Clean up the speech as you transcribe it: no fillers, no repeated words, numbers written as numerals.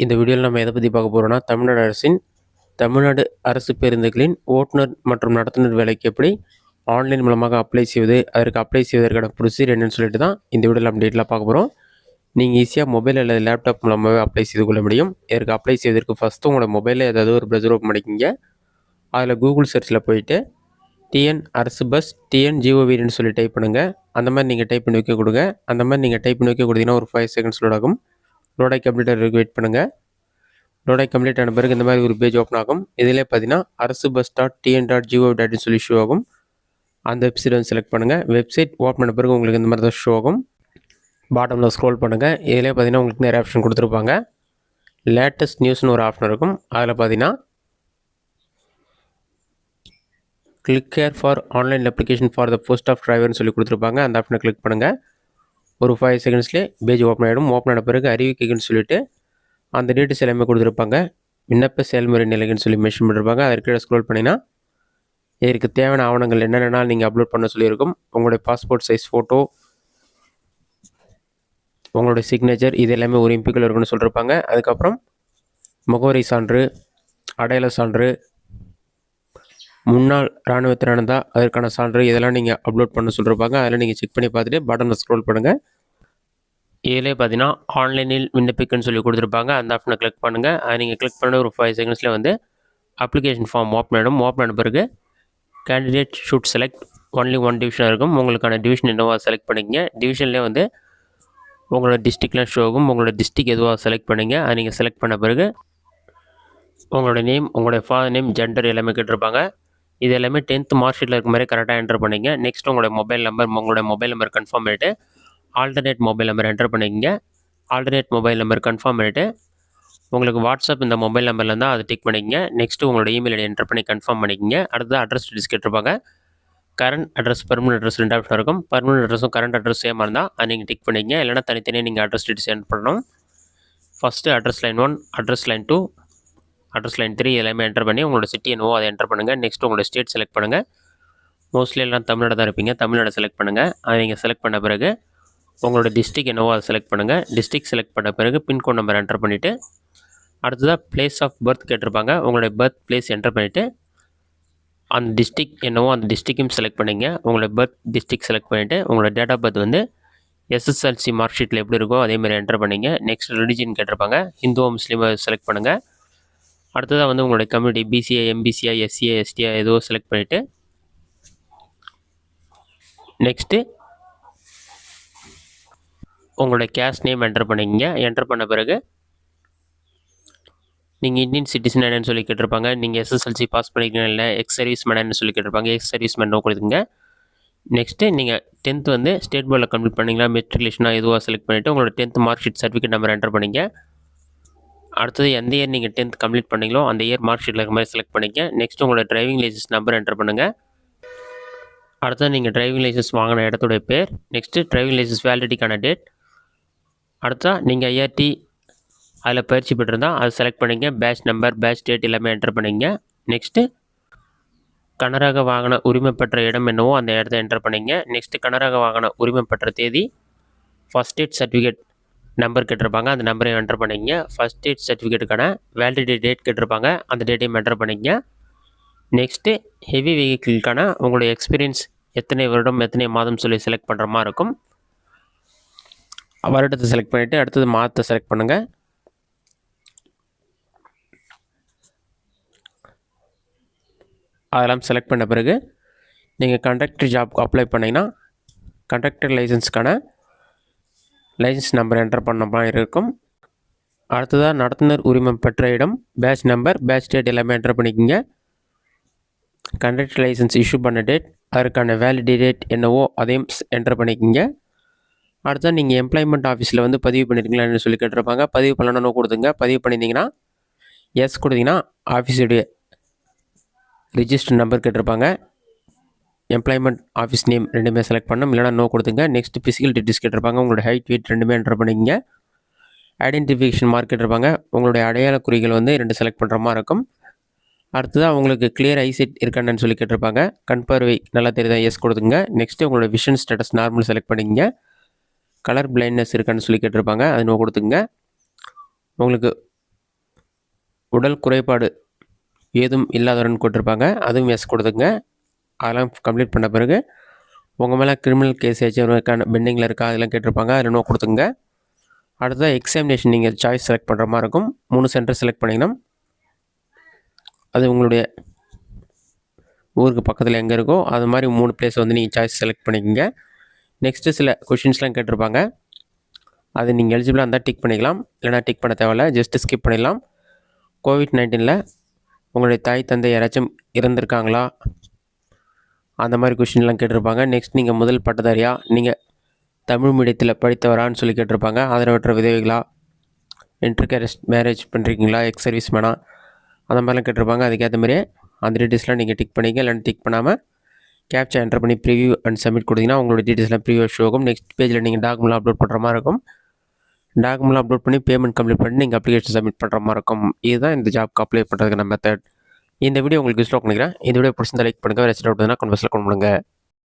இந்த வீடியோவில் நம்ம எதை பற்றி பார்க்க போகிறோம்னா தமிழ்நாடு அரசு பேருந்துகளின் ஓட்டுநர் மற்றும் நடத்துனர் வேலைக்கு எப்படி ஆன்லைன் மூலமாக அப்ளை செய்வது, அதற்கு அப்ளை செய்வதற்கான ப்ரொசீஜர் என்னன்னு சொல்லிட்டு தான் இந்த வீடியோவில் நம்ம டீட்டெயிலாக பார்க்க போகிறோம். நீங்கள் ஈஸியாக மொபைல் அல்லது லேப்டாப் மூலமாகவே அப்ளை செய்து கொள்ள முடியும். இதற்கு அப்ளை செய்வதற்கு ஃபஸ்ட்டு உங்களோட மொபைலில் ஏதாவது ஒரு ப்ரௌசர் ஓப்பன் பண்ணிக்கிங்க. அதில் கூகுள் சர்ச்சில் போயிட்டு டிஎன் அரசு பஸ் டிஎன்ஜிஓவின்னு சொல்லி டைப் பண்ணுங்கள். அந்த மாதிரி நீங்கள் டைப் பண்ணி வைக்க கொடுங்க. அந்த மாதிரி நீங்கள் டைப் பண்ணி வைக்க கொடுத்தீங்கன்னா ஒரு 5 செகண்ட்ஸ் லோட் ஆகும். லோடாய் கம்ப்ளீட் ஆகிறதுக்கு வெயிட் பண்ணுங்கள். லோடாய் கம்ப்ளீட் ஆன பிறகு இந்த மாதிரி ஒரு பேஜ் ஓப்பன் ஆகும். இதிலே பார்த்தீங்கன்னா அரசு பஸ் .tn.gov.in சொல்லி ஷோ ஆகும். அந்த வெப்சைட் வந்து செலக்ட் பண்ணுங்கள். வெப்சைட் ஓப்பன் பண்ண பிறகு உங்களுக்கு இந்த மாதிரி தான் ஷோ ஆகும். பாட்டமில் ஸ்க்ரோல் பண்ணுங்கள். இதிலே பார்த்தீங்கன்னா உங்களுக்கு நிறைய ஆப்ஷன் கொடுத்துருப்பாங்க. லேட்டஸ்ட் நியூஸ்னு ஒரு ஆப்ஷன் இருக்கும். அதில் பார்த்தீங்கன்னா click here for online application for the post of டிரைவர்னு சொல்லி கொடுத்துருப்பாங்க. அந்த ஆப்ஷனை கிளிக் பண்ணுங்கள். ஒரு 5 செகண்ட்ஸ்லேயே பேஜ் ஓப்பன் ஆகிடும். ஓப்பன் ஆன பிறகு அறிவிக்கைன்னு சொல்லிட்டு அந்த டீட்டெயில்ஸ் எல்லாமே கொடுத்துருப்பாங்க. விண்ணப்ப செயல்முறை நிலைன்னு சொல்லி மென்ஷன் பண்ணியிருப்பாங்க. அதற்கு ஸ்க்ரோல் பண்ணிங்கன்னா இதற்கு தேவையான ஆவணங்கள் என்னென்னா நீங்கள் அப்லோட் பண்ண சொல்லியிருக்கும். உங்களுடைய பாஸ்போர்ட் சைஸ் ஃபோட்டோ, உங்களுடைய சிக்னேச்சர், இது எல்லாமே ஒரு எம்பிக்குள்ள இருக்குன்னு சொல்லியிருப்பாங்க. அதுக்கப்புறம் முகவரி சான்று, அடையாள சான்று, முன்னாள் இராணுவத்தினர் இருந்தால் அதற்கான சான்று, இதெல்லாம் நீங்கள் அப்லோட் பண்ண சொல்லியிருப்பாங்க. அதில் நீங்கள் செக் பண்ணி பார்த்துட்டு பட்டனில் ஸ்க்ரோல் பண்ணுங்கள். இதிலே பார்த்தீங்கன்னா ஆன்லைனில் விண்ணப்பிக்கன்னு சொல்லி கொடுத்துருப்பாங்க. அந்த ஆப்ஷனை கிளிக் பண்ணுங்கள். அதை நீங்கள் கிளிக் பண்ண ஒரு 5 செகண்ட்ஸில் வந்து அப்ளிகேஷன் ஃபார்ம் ஓப்பன் ஆகிடும். ஓப்பன் ஆன பிறகு candidate should select only one division இருக்கும். உங்களுக்கான டிவிஷன் என்னவோ செலக்ட் பண்ணிக்கங்க. டிவிஷன்லேயே வந்து உங்களோட டிஸ்ட்ரிக்ட்லாம் ஷோ ஆகும். உங்களோட டிஸ்ட்ரிக் எதுவோ செலக்ட் பண்ணிங்க. அதை நீங்கள் செலக்ட் பண்ண பிறகு உங்களோட நேம், உங்களுடைய ஃபாதர் நேம், ஜெண்டர் எல்லாமே கேட்டிருப்பாங்க. இது எல்லாமே 10th மார்க் ஷீட்டில் இருக்க மாதிரி கரெக்டாக என்டர் பண்ணிங்க. நெக்ஸ்ட் உங்களுடைய மொபைல் நம்பர் கன்ஃபார்ம் பண்ணிவிட்டு ஆல்டர்னேட் மொபைல் நம்பர் என்டர் பண்ணிக்கங்க. ஆல்டர்னேட் மொபைல் நம்பர் கன்ஃபார்ம் பண்ணிவிட்டு உங்களுக்கு வாட்ஸ்அப் இந்த மொபைல் நம்பரில் இருந்தால் அதை டிக் பண்ணிக்கங்க. நெக்ஸ்ட்டு உங்களோட இமெயில் ஐடி என்டர் பண்ணி கன்ஃபார்ம் பண்ணிக்கங்க. அடுத்தது அட்ரஸ் டீட்டெயில்ஸ் கேட்டிருப்பாங்க. Current address, permanent address 2 option இருக்கும். பெர்மனன்ட் அட்ரஸும் கரண்ட் அட்ரஸ் சேமாக இருந்தால் அதை நீங்கள் டிக் பண்ணிக்கங்க. இல்லைனா தனித்தனியாக நீங்கள் அட்ரஸ் டீட்டெயில்ஸ் என்டர் பண்ணணும். First address line 1, address line 2, address line 3 எல்லாமே என்டர் பண்ணி உங்களோட சிட்டி என்னவோ அதை என்டர் பண்ணுங்கள். நெக்ஸ்ட் உங்களோட ஸ்டேட் செலக்ட் பண்ணுங்கள். மோஸ்ட்லி எல்லாம் தமிழ்நாடு தான் இருப்பீங்க. தமிழ்நாடு செலக்ட் பண்ணுங்கள். அதை நீங்கள் செலக்ட் பண்ண பிறகு உங்களோட டிஸ்ட்ரிக் என்னவோ அதை செலக்ட் பண்ணுங்கள். டிஸ்ட்ரிக் செலக்ட் பண்ண பிறகு பின்கோட் நம்பர் என்டர் பண்ணிவிட்டு அடுத்ததாக பிளேஸ் ஆஃப் பர்த் கேட்டிருப்பாங்க. உங்களுடைய பர்த் பிளேஸ் என்டர் பண்ணிவிட்டு அந்த டிஸ்ட்ரிக் என்னவோ அந்த டிஸ்ட்ரிக்கும் செலக்ட் பண்ணிங்க. உங்களோட பர்த் டிஸ்ட்ரிக் செலக்ட் பண்ணிவிட்டு உங்களோட டேட் ஆஃப் பர்த் வந்து எஸ்எஸ்எல்சி மார்க் ஷீட்டில் எப்படி இருக்கோ அதேமாதிரி என்டர் பண்ணிங்க. நெக்ஸ்ட் ரிலிஜன் கேட்டிருப்பாங்க. ஹிந்துவோ முஸ்லீமோ செலக்ட் பண்ணுங்கள். அடுத்ததாக வந்து உங்களுடைய கம்யூனிட்டி பிசிஐ, எம்பிசிஐ, எஸ்சிஐ, எஸ்டிஐ எதுவோ செலக்ட் பண்ணிவிட்டு நெக்ஸ்ட்டு உங்களுடைய கேஸ்ட் நேம் என்டர் பண்ணிக்கங்க. என்டர் பண்ண பிறகு நீங்கள் இந்தியன் சிட்டிசன் என்னன்னு சொல்லி கேட்டிருப்பாங்க. நீங்கள் எஸ்எஸ்எல்சி பாஸ் பண்ணிக்கிறீங்க, இல்லை எக்ஸ் சர்வீஸ் மேன்னு சொல்லி கேட்டிருப்பாங்க. எக்ஸ் சர்வீஸ் மேனோ கொடுத்துங்க. நெக்ஸ்ட்டு நீங்கள் 10th வந்து ஸ்டேட் போர்டில் கம்ப்ளீட் பண்ணிங்களா, மெட்ரிகுலேஷனாக எதுவாக செலக்ட் பண்ணிவிட்டு உங்களோட 10th mark sheet certificate number enter பண்ணிங்க. அடுத்தது எந்த இயர் நீங்கள் 10th கம்ப்ளீட் பண்ணீங்களோ அந்த இயர் மார்க் ஷீட்டில் இருக்க மாதிரி செலக்ட் பண்ணிங்க. நெக்ஸ்ட் உங்களோட டிரைவிங் லைசன்ஸ் நம்பர் என்டர் பண்ணுங்கள். அடுத்தது நீங்கள் டிரைவிங் லைசன்ஸ் வாங்கின இடத்துடைய பேர். நெக்ஸ்ட்டு டிரைவிங் லைசன்ஸ் வேலிடிட்டிக்கான டேட். அடுத்தா நீங்கள் ஐஆர்டி அதில் பயிற்சி பெற்றிருந்தால் அதை செலக்ட் பண்ணிங்க. பேட்ச் நம்பர், பேட்ச் டேட் எல்லாமே என்டர் பண்ணிங்க. நெக்ஸ்ட்டு கனரக வாகன உரிமை பெற்ற இடம் என்னவோ அந்த இடத்த என்டர் பண்ணிங்க. நெக்ஸ்ட்டு கனரக வாகன உரிமை பெற்ற தேதி, ஃபஸ்ட் எய்ட் சர்டிஃபிகேட் நம்பர் கேட்டிருப்பாங்க. அந்த நம்பரையும் என்டர் பண்ணிங்க. ஃபஸ்ட் எய்ட் சர்டிஃபிகேட்டுக்கான வேலிடிட்டி டேட் கேட்டிருப்பாங்க. அந்த டேட்டையும் என்டர் பண்ணிங்க. நெக்ஸ்ட்டு ஹெவி வெஹிக்கிளுக்கான உங்களுடைய எக்ஸ்பீரியன்ஸ் எத்தனை வருடம் எத்தனை மாதம் சொல்லி செலக்ட் பண்ணுற மாதிரி இருக்கும். வருடத்தை செலக்ட் பண்ணிவிட்டு அடுத்தது மாதத்தை செலக்ட் பண்ணுங்கள். அதெல்லாம் செலக்ட் பண்ண பிறகு நீங்கள் கண்டக்டர் ஜாப்க்கு அப்ளை பண்ணிங்கன்னா கண்டக்டர் லைசன்ஸ்க்கான லைசன்ஸ் நம்பர் என்டர் பண்ண மாதிரி இருக்கும். அடுத்ததாக நடத்துனர் உரிமை பெற்ற இடம், பேட்ச் நம்பர், பேட்ச் டேட் எல்லாமே என்டர் பண்ணிக்கோங்க. கண்டக்டர் லைசன்ஸ் இஷ்யூ பண்ண டேட், அதற்கான வேலிடி டேட் என்னவோ அதையும் என்டர் பண்ணிக்கோங்க. அடுத்தது நீங்கள் எம்ப்ளாய்மெண்ட் ஆஃபீஸில் வந்து பதிவு பண்ணியிருக்கீங்களான்னு சொல்லி கேட்டிருப்பாங்க. பதிவு பண்ணணும் கொடுத்துங்க. பதிவு பண்ணியிருந்தீங்கன்னா எஸ் கொடுத்தீங்கன்னா ஆஃபீஸுடைய ரிஜிஸ்டர் நம்பர் கேட்டிருப்பாங்க. எம்ப்ளாய்மெண்ட் ஆஃபீஸ் நேம் ரெண்டுமே செலக்ட் பண்ணணும். இல்லைனா நோ கொடுத்துங்க. நெக்ஸ்ட் ஃபிசிக்கல் டீட்டெயில்ஸ் கேட்டிருப்பாங்க. உங்களோட ஹைட், வெயிட் ரெண்டுமே என்டர் பண்ணிக்கங்க. ஐடென்டிஃபிகேஷன் மார்க் கேட்டிருப்பாங்க. உங்களுடைய அடையாள குறிகள் வந்து 2 செலக்ட் பண்ணுற மாதிரி இருக்கும். அடுத்ததாக உங்களுக்கு கிளியர் ஐசைட் இருக்கான்னு சொல்லி கேட்டிருப்பாங்க. கண் பார்வை நல்லா தெரியுதா, எஸ் கொடுத்துங்க. நெக்ஸ்ட்டு உங்களோட விஷன் ஸ்டேட்டஸ் நார்மல் செலக்ட் பண்ணிக்கங்க. கலர் பிளைண்ட்னஸ் இருக்கான்னு சொல்லி கேட்டிருப்பாங்க. அது நோ கொடுத்துங்க. உங்களுக்கு உடல் குறைபாடு ஏதும் இல்லாதவர்னு கொடுத்துருப்பாங்க, அதுவும் எஸ் கொடுத்துங்க. அதெல்லாம் கம்ப்ளீட் பண்ண பிறகு உங்கள் மேலே கிரிமினல் கேஸ் ஏதாச்சும் பெண்டிங்கில் இருக்கா அதெல்லாம் கேட்டிருப்பாங்க, அதில் நோ கொடுத்துங்க. அடுத்ததாக எக்ஸாமினேஷன் நீங்கள் சாய்ஸ் செலக்ட் பண்ணுற மாதிரி இருக்கும். 3 சென்டர் செலக்ட் பண்ணிங்கன்னா அது உங்களுடைய ஊருக்கு பக்கத்தில் எங்கே இருக்கோ அது மாதிரி 3 பிளேஸ் வந்து நீங்கள் சாய்ஸ் செலக்ட் பண்ணிக்கோங்க. நெக்ஸ்ட்டு சில கொஷின்ஸ்லாம் கேட்டிருப்பாங்க, அது நீங்கள் எலிஜிபிளாக இருந்தால் டிக் பண்ணிக்கலாம், இல்லைனா டிக் பண்ண தேவையில்ல, ஜஸ்ட்டு ஸ்கிப் பண்ணிடலாம். கோவிட்-19 உங்களுடைய தாய் தந்தை யாராச்சும் இறந்துருக்காங்களா அந்த மாதிரி கொஷின்லாம் கேட்டிருப்பாங்க. நெக்ஸ்ட் நீங்கள் முதல் பட்டதாரியா, நீங்கள் தமிழ் மீடியத்தில் படித்தவரான்னு சொல்லி கேட்டிருப்பாங்க. ஆதரவற்ற விதவைகளா, இன்டர்கேஸ்ட் மேரேஜ் பண்ணுறீங்களா, எக்ஸ் சர்வீஸ் மேனா, அந்த மாதிரிலாம் கேட்டிருப்பாங்க. அதுக்கேற்ற மாதிரியே அந்த டீட்டெயில்ஸ்லாம் நீங்கள் டிக் பண்ணிக்க, இல்லைன்னா டிக் பண்ணாமல் கேப்சா என்டர் பண்ணி ப்ரிவியூ அண்ட் சப்மிட் கொடுத்தீங்கன்னா உங்களோட டீட்டெயில்ஸ்லாம் ப்ரிவியூ ஷோ ஆகும். நெக்ஸ்ட் பேஜில் நீங்கள் டாக்குமெண்ட்லாம் அப்லோட் பண்ணுற மாதிரி இருக்கும். டாக்குமெண்ட்லாம் அப்லோட் பண்ணி பேமெண்ட் கம்ப்ளீட் பண்ணி நீங்கள் அப்ளிகேஷன் சப்மிட் பண்ணுற மாதிரி இருக்கும். இதுதான் இந்த ஜாப்க்கு அப்ளை பண்ணுறதுக்கான மெத்தட். இந்த வீடியோ உங்களுக்கு யூஸ்ஃபுல்லாக நினைக்கிறேன். இந்த வீடியோ பிடிச்சிருந்தா லைக் பண்ணுங்கள், வேறு டவுட் இருந்தால் கமெண்ட்ஸில் கமெண்ட் பண்ணுங்கள்.